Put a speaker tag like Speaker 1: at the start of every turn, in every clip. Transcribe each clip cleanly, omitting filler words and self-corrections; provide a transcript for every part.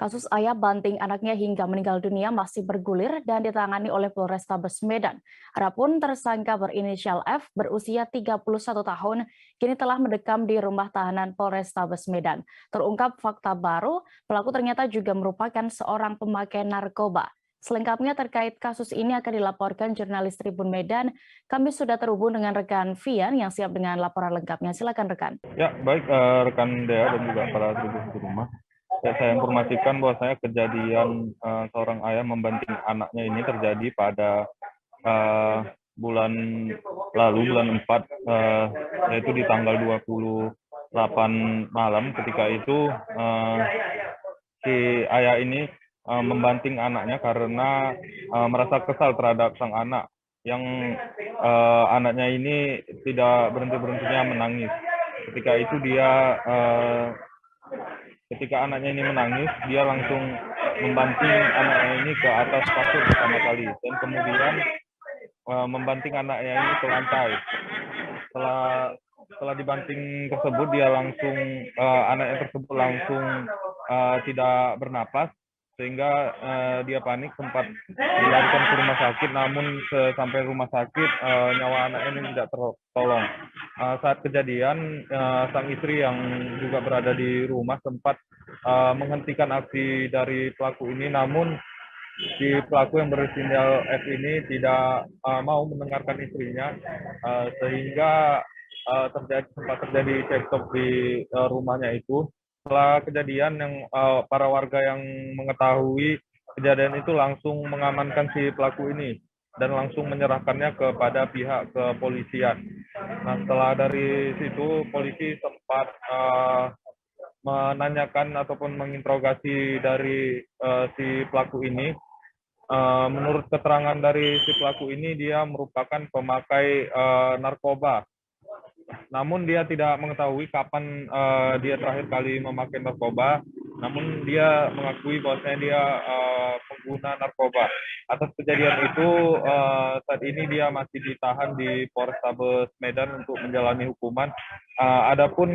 Speaker 1: Kasus ayah banting anaknya hingga meninggal dunia masih bergulir dan ditangani oleh Polrestabes Medan. Adapun tersangka berinisial F berusia 31 tahun kini telah mendekam di rumah tahanan Polrestabes Medan. Terungkap fakta baru, pelaku ternyata juga merupakan seorang pemakai narkoba. Selengkapnya terkait kasus ini akan dilaporkan jurnalis Tribun Medan. Kami sudah terhubung dengan rekan Vian yang siap dengan laporan lengkapnya. Silakan rekan.
Speaker 2: Ya, baik rekan Dea dan juga para tribun di rumah. Ya, saya informasikan bahwasanya kejadian seorang ayah membanting anaknya ini terjadi pada bulan lalu, bulan 4, yaitu di tanggal 28 malam. Ketika itu si ayah ini membanting anaknya karena merasa kesal terhadap sang anak yang anaknya ini tidak berhenti-berhentinya menangis. Ketika anaknya ini menangis, dia langsung membanting anaknya ini ke atas kasur pertama kali dan kemudian membanting anaknya ini ke lantai. Setelah dibanting tersebut, anaknya tersebut langsung tidak bernapas sehingga dia panik, sempat dilarikan ke rumah sakit, namun sampai rumah sakit nyawa anaknya ini tidak tertolong. Saat kejadian, sang istri yang juga berada di rumah sempat menghentikan aksi dari pelaku ini, namun si pelaku yang berinisial F ini tidak mau mendengarkan istrinya, sehingga sempat terjadi cekcok di rumahnya itu. Setelah kejadian, para warga yang mengetahui kejadian itu langsung mengamankan si pelaku ini dan langsung menyerahkannya kepada pihak kepolisian. Nah, setelah dari situ polisi sempat menanyakan ataupun menginterogasi dari si pelaku ini. Menurut keterangan dari si pelaku ini, dia merupakan pemakai narkoba. Namun dia tidak mengetahui kapan dia terakhir kali memakai narkoba. Namun dia mengakui bahwasanya dia pengguna narkoba. Atas kejadian itu, saat ini dia masih ditahan di Polrestabes Medan untuk menjalani hukuman. Adapun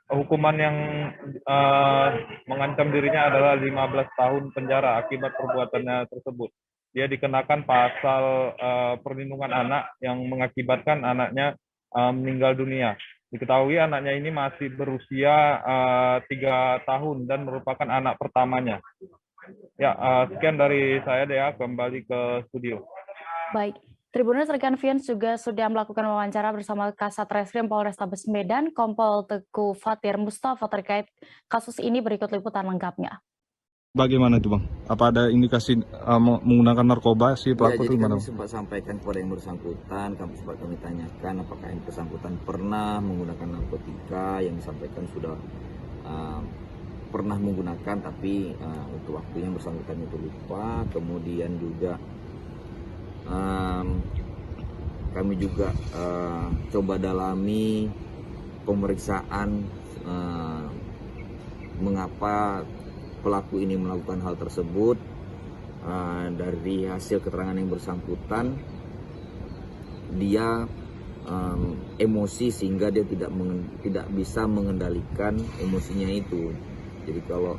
Speaker 2: hukuman yang mengancam dirinya adalah 15 tahun penjara akibat perbuatannya tersebut. Dia dikenakan pasal perlindungan anak yang mengakibatkan anaknya meninggal dunia. Diketahui anaknya ini masih berusia 3 tahun dan merupakan anak pertamanya. Ya, sekian dari saya, Dea, kembali ke studio.
Speaker 1: Baik. Tribuners rekan Vian juga sudah melakukan wawancara bersama Kasat Reskrim Polrestabes Medan, Kompol Teguh Fatir Mustafa terkait kasus ini. Berikut liputan lengkapnya.
Speaker 3: Bagaimana itu, Bang? Apa ada indikasi menggunakan narkoba si pelaku itu?
Speaker 4: Kami sempat sampaikan kepada yang bersangkutan, kami tanyakan apakah yang bersangkutan pernah menggunakan narkotika. Yang disampaikan sudah pernah menggunakan, tapi untuk waktu yang bersangkutan itu lupa. Kemudian juga kami juga coba dalami pemeriksaan mengapa pelaku ini melakukan hal tersebut. Dari hasil keterangan yang bersangkutan, dia emosi sehingga dia tidak bisa mengendalikan emosinya itu. Jadi kalau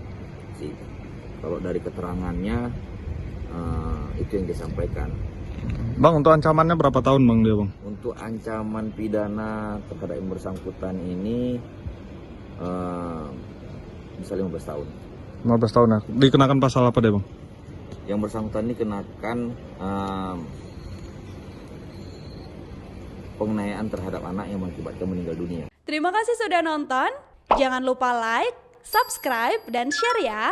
Speaker 4: dari keterangannya itu yang disampaikan.
Speaker 3: Bang, untuk ancamannya berapa tahun, Bang, dia, Bang?
Speaker 4: Untuk ancaman pidana terhadap yang bersangkutan ini bisa 15 tahun.
Speaker 3: 15 tahun ya. Dikenakan pasal apa deh, Bang?
Speaker 4: Yang bersangkutan ini kenakan penganiayaan terhadap anak yang mengakibatkan meninggal dunia.
Speaker 5: Terima kasih sudah nonton. Jangan lupa like, subscribe, dan share ya.